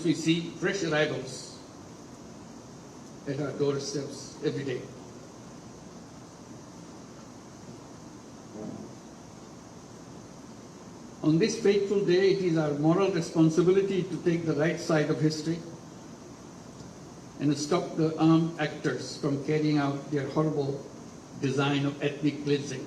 We see fresh arrivals at our doorsteps every day. On this fateful day, it is our moral responsibility to take the right side of history and stop the armed actors from carrying out their horrible design of ethnic cleansing.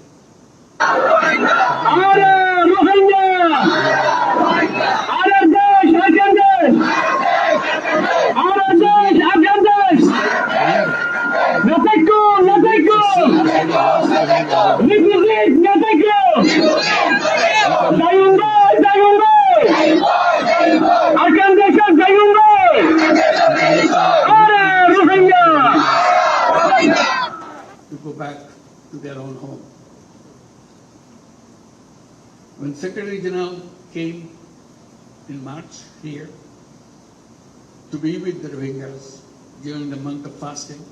To go back to their own home. When Secretary General came in March here to be with the Rohingyas during the month of fasting,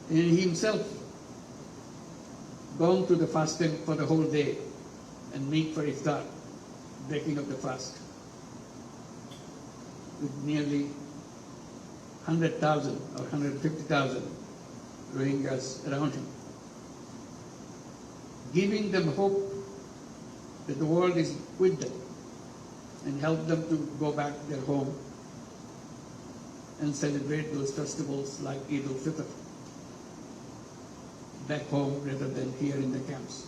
and he himself gone to the fasting for the whole day and meet for iftar, breaking of the fast, with nearly 100,000 or 150,000 Rohingyas around him, giving them hope that the world is with them and help them to go back to their home and celebrate those festivals like Eid al-Fitr back home rather than here in the camps.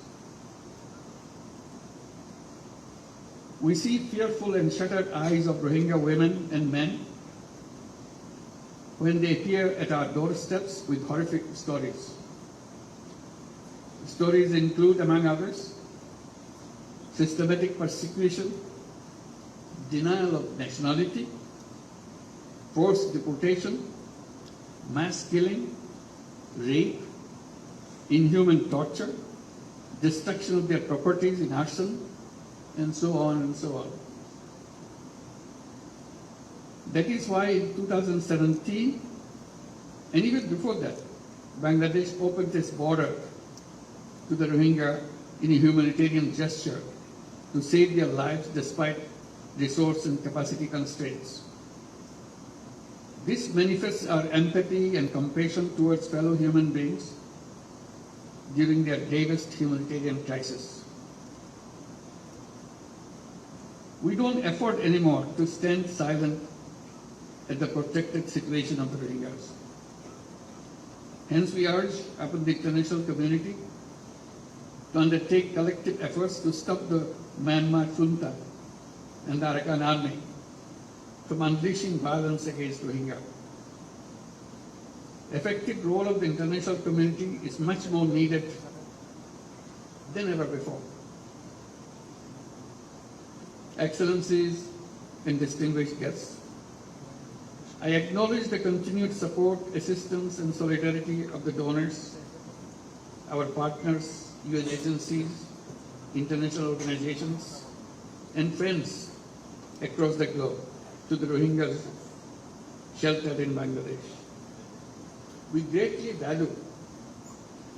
We see fearful and shuttered eyes of Rohingya women and men when they appear at our doorsteps with horrific stories. Stories include, among others, systematic persecution, denial of nationality, forced deportation, mass killing, rape, inhuman torture, destruction of their properties in arson, and so on and so on. That is why in 2017, and even before that, Bangladesh opened its border to the Rohingya in a humanitarian gesture to save their lives despite resource and capacity constraints. This manifests our empathy and compassion towards fellow human beings during their gravest humanitarian crisis. We don't afford anymore to stand silent at the protected situation of the Rohingyas. Hence we urge upon the international community to undertake collective efforts to stop the Myanmar junta and the Arakan army from unleashing violence against Rohingya. Effective role of the international community is much more needed than ever before. Excellencies and distinguished guests, I acknowledge the continued support, assistance and solidarity of the donors, our partners, UN agencies, international organizations and friends across the globe to the Rohingyas sheltered in Bangladesh. We greatly value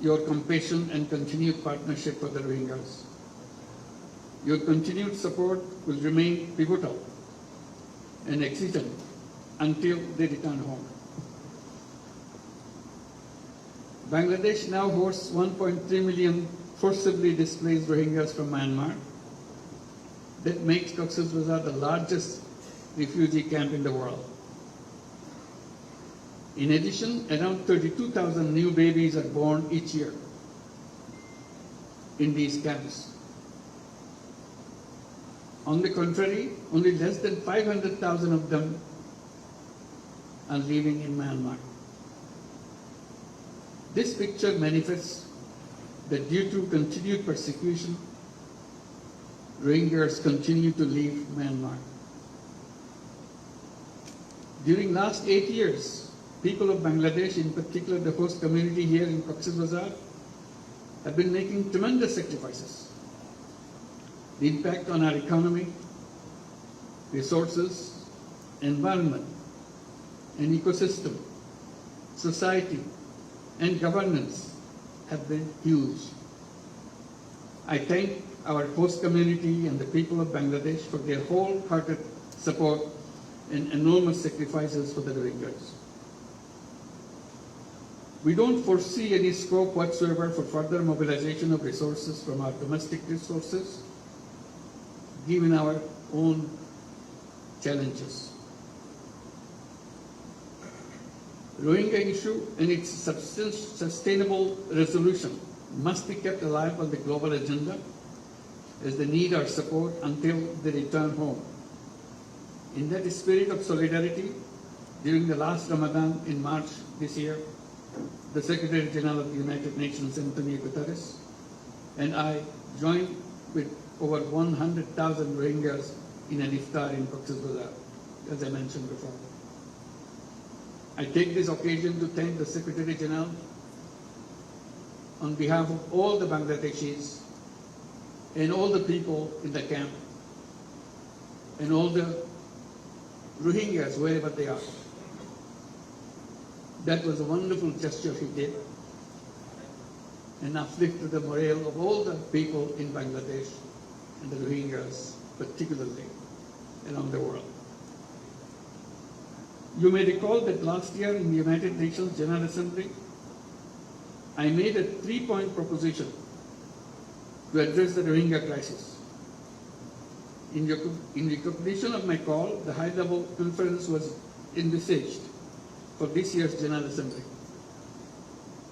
your compassion and continued partnership for the Rohingyas. Your continued support will remain pivotal and exigent until they return home. Bangladesh now hosts 1.3 million forcibly displaced Rohingyas from Myanmar. That makes Cox's Bazar the largest refugee camp in the world. In addition, around 32,000 new babies are born each year in these camps. On the contrary, only less than 500,000 of them are living in Myanmar. This picture manifests that due to continued persecution, Rohingyas continue to leave Myanmar. During last 8 years, people of Bangladesh, in particular the host community here in Cox's Bazar, have been making tremendous sacrifices. The impact on our economy, resources, environment, and ecosystem, society, and governance have been huge. I thank our host community and the people of Bangladesh for their wholehearted support, and enormous sacrifices for the Rohingyas. We don't foresee any scope whatsoever for further mobilization of resources from our domestic resources, given our own challenges. Rohingya issue and its sustainable resolution must be kept alive on the global agenda as they need our support until they return home. In that spirit of solidarity, during the last Ramadan in March this year, the Secretary General of the United Nations, Antonio Guterres, and I joined with over 100,000 Rohingyas in an iftar in Cox's Bazar, as I mentioned before. I take this occasion to thank the Secretary General on behalf of all the Bangladeshis and all the people in the camp and all the Rohingyas, wherever they are. That was a wonderful gesture he did, and uplifted the morale of all the people in Bangladesh and the Rohingyas, particularly around the world. You may recall that last year in the United Nations General Assembly, I made a 3-point proposition to address the Rohingya crisis. In recognition of my call, the high-level conference was envisaged for this year's General Assembly.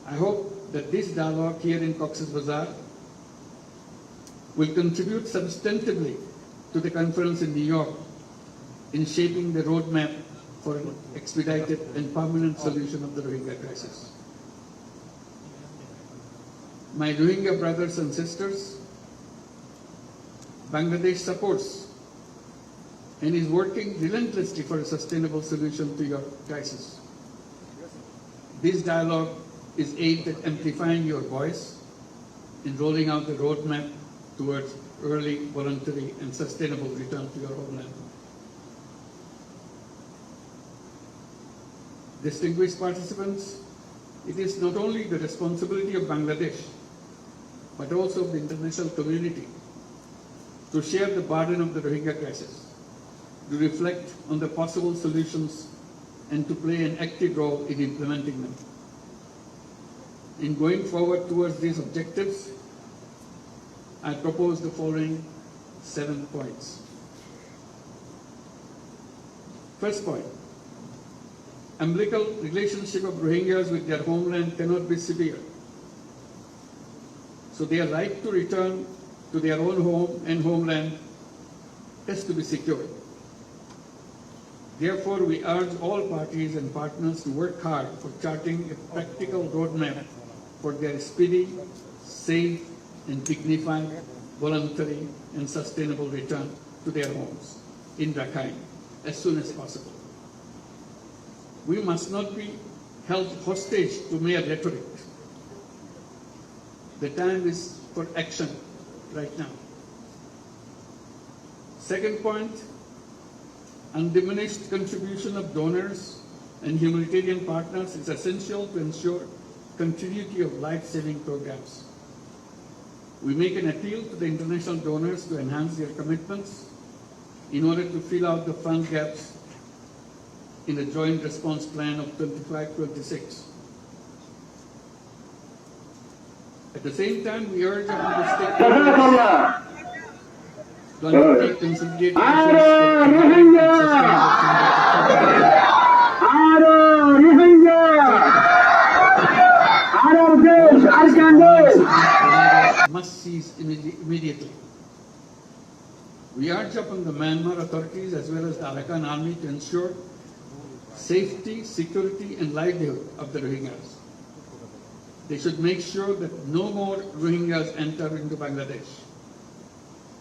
I hope that this dialogue here in Cox's Bazar will contribute substantively to the conference in New York in shaping the roadmap for an expedited and permanent solution of the Rohingya crisis. My Rohingya brothers and sisters, Bangladesh supports and is working relentlessly for a sustainable solution to your crisis. This dialogue is aimed at amplifying your voice in rolling out the roadmap towards early, voluntary, and sustainable return to your homeland. Distinguished participants, it is not only the responsibility of Bangladesh, but also of the international community to share the burden of the Rohingya crisis, to reflect on the possible solutions, and to play an active role in implementing them. In going forward towards these objectives, I propose the following 7 points. First point, umbilical relationship of Rohingyas with their homeland cannot be severed. So their right to return to their own home and homeland has to be secured. Therefore, we urge all parties and partners to work hard for charting a practical roadmap for their speedy, safe, and dignified, voluntary, and sustainable return to their homes in Rakhine as soon as possible. We must not be held hostage to mere rhetoric. The time is for action right now. Second point, undiminished contribution of donors and humanitarian partners is essential to ensure continuity of life-saving programs. We make an appeal to the international donors to enhance their commitments in order to fill out the fund gaps in the joint response plan of 25-26. At the same time, we urge upon the stakeholders to undertake consolidated efforts for economic and sustainable must cease immediately. We urge upon the Myanmar authorities as well as the Arakan army to ensure safety, security, and livelihood of the Rohingyas. They should make sure that no more Rohingyas enter into Bangladesh.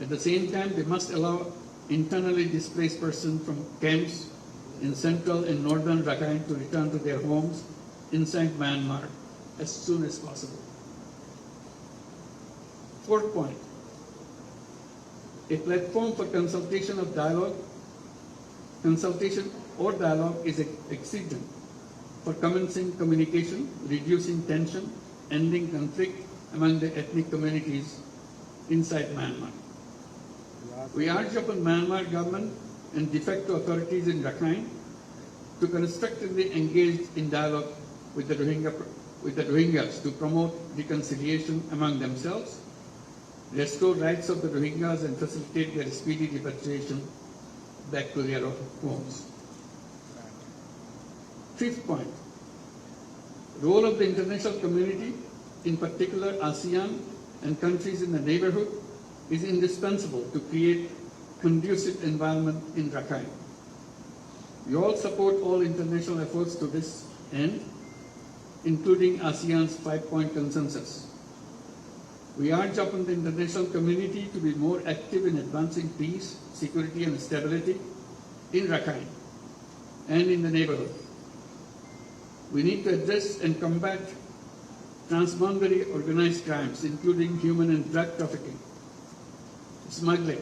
At the same time, they must allow internally displaced persons from camps in central and northern Rakhine to return to their homes inside Myanmar as soon as possible. Fourth point, a platform for consultation or dialogue is an exigent for commencing communication, reducing tension, ending conflict among the ethnic communities inside Myanmar. We urge upon Myanmar government and de facto authorities in Rakhine to constructively engage in dialogue with the Rohingyas to promote reconciliation among themselves, restore rights of the Rohingyas and facilitate their speedy repatriation back to their homes. Fifth point, role of the international community, in particular ASEAN and countries in the neighborhood, is indispensable to create conducive environment in Rakhine. We all support all international efforts to this end, including ASEAN's 5-point consensus. We urge upon the international community to be more active in advancing peace, security and stability in Rakhine and in the neighborhood. We need to address and combat transboundary organized crimes, including human and drug trafficking, smuggling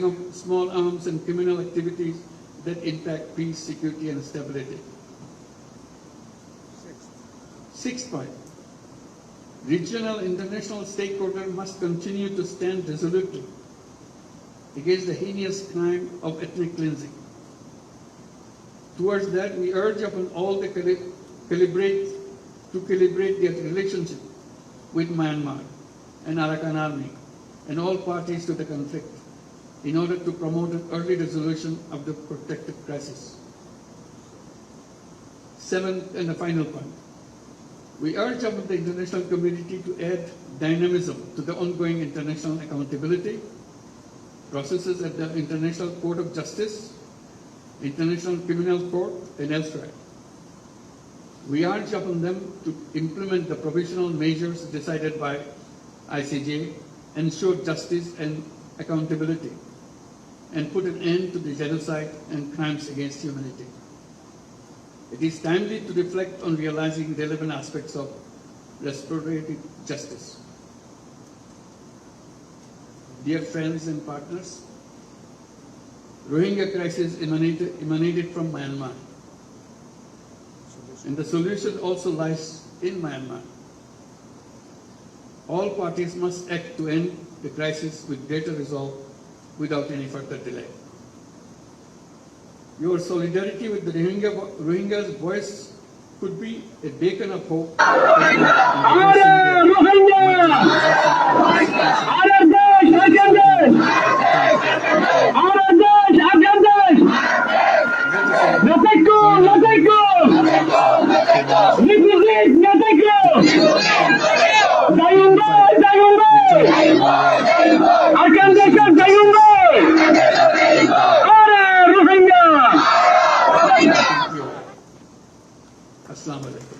of small arms and criminal activities that impact peace, security and stability. Sixth point, regional international stakeholders must continue to stand resolutely against the heinous crime of ethnic cleansing. Towards that, we urge upon all to calibrate their relationship with Myanmar and Arakan Army and all parties to the conflict in order to promote an early resolution of the protracted crisis. Seventh and the final point, we urge upon the international community to add dynamism to the ongoing international accountability processes at the International Court of Justice, International Criminal Court, and elsewhere. We urge upon them to implement the provisional measures decided by ICJ, ensure justice and accountability, and put an end to the genocide and crimes against humanity. It is timely to reflect on realizing relevant aspects of restorative justice. Dear friends and partners, Rohingya crisis emanated from Myanmar, and the solution also lies in Myanmar. All parties must act to end the crisis with greater resolve without any further delay. Your solidarity with the Rohingyas' voice could be a beacon of hope. Assalamu alaikum.